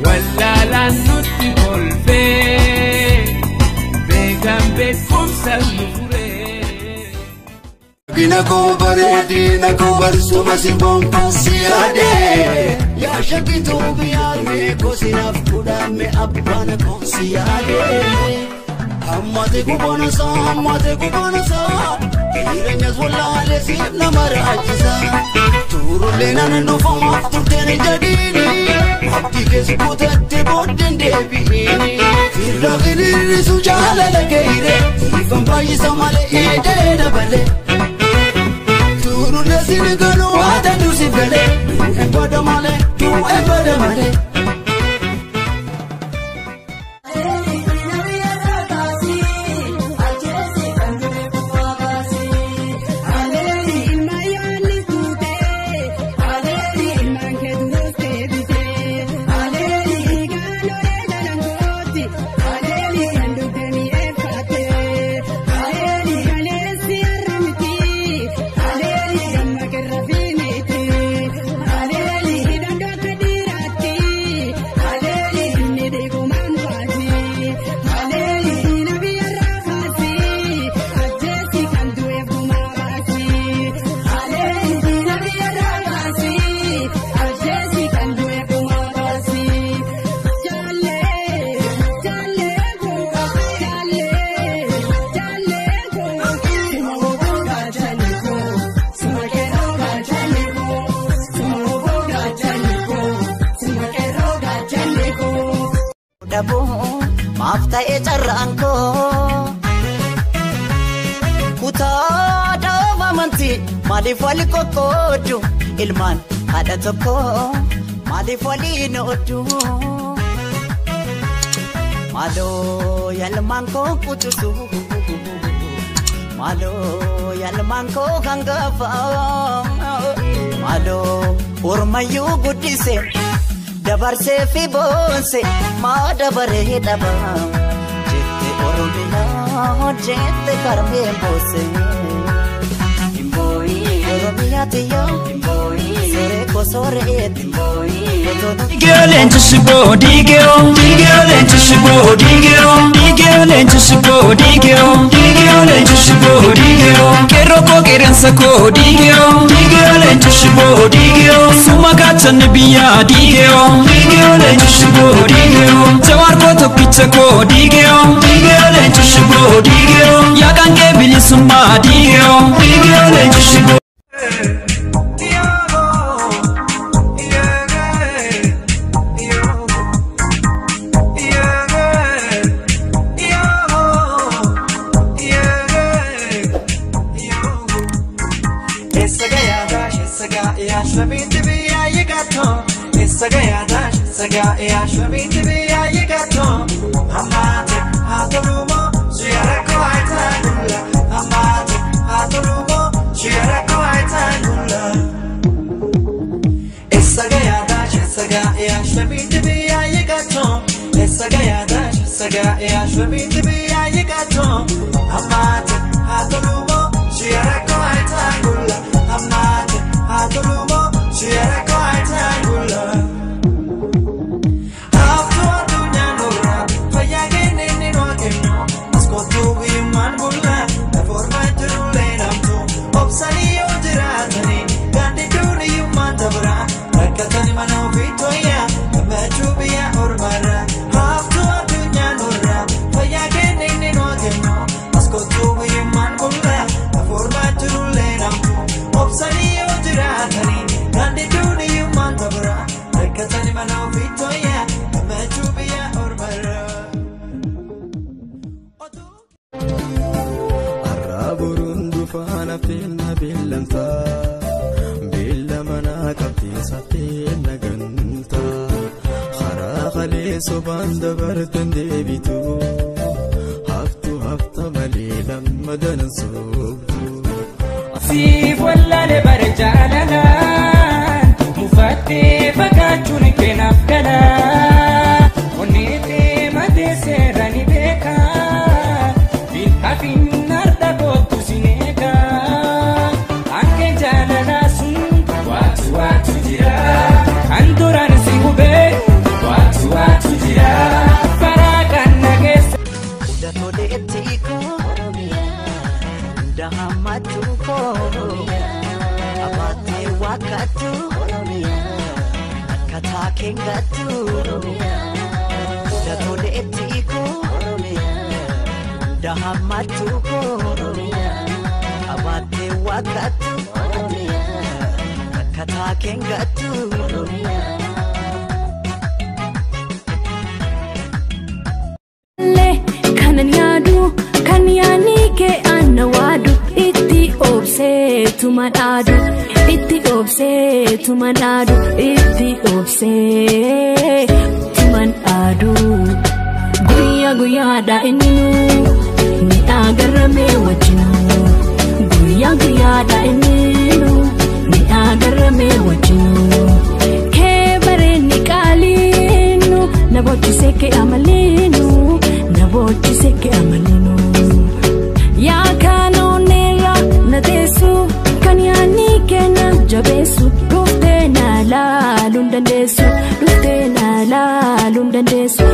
wallala nutti kolfe begambe kumsa nufure Gina ko baredi na ko barsu masibom siade ya shakitu biarme ko sinaf kudame abana ko siade amate ko bonasa irenya wallale sibna marajisa turulena no fama tutene jadini abdi ke sukutette bodende bini firra giri sujala lageire ifam bayi samale ede dabale turule sinigano ada dusibele ebodamale tu ebodamale Mafta echaranko kuta dawa manti madifali kokoju ilman ada toko madifali nodu malo yalmanko kutusu malo yalmanko gangafa malo urmayu gudise dabarse fi bonse ma dabare daba jette oromina jette karme bose imboi oromia tiyo imboi sore ko sore imboi girl into shibo digio into shibo digio into shibo digio into shibo digio kero ko kerensa ko digio into shibo digio sumagata nibiya digio into shibo digio jawar ko to picha ko digio into shibo digio yakange bilisuma digio into shibo Saga ya shwami tibi ya yigato amate hatorumo shiyara ko aitanula amate hatorumo shiyara ko aitanula saga ya shwami tibi ya yigato saga ya shwami tibi ya yigato amate hatorumo shiyara ko aitanula amate hatorumo shiyara ko aitanula Soban dabartan deebitu hafta malee lamma danan soobtu siif wallale barjaalaan mufattee fakkachuun keenaaf gala onneetee matee seerani beeka hafin narda kootu sineeka anke jaalalaa sun waatu jira kan duraan si hubee waatu kengatu Datole etiko Dahamatuko Abate wakatu Kata kengatu Kanyani ke anawadu iti obse tumanadu iti obse tumanadu iti obse tumanadu guya guya da ininu ni agarame wajinu guya guya da ininu ni agarame wajinu ke bare ni kalinu na bochi seke amalinu na bochi seke amalinu ya kanonera na desu kanyani kena jabesu rufte na la lundandesu rufte na la lundandesu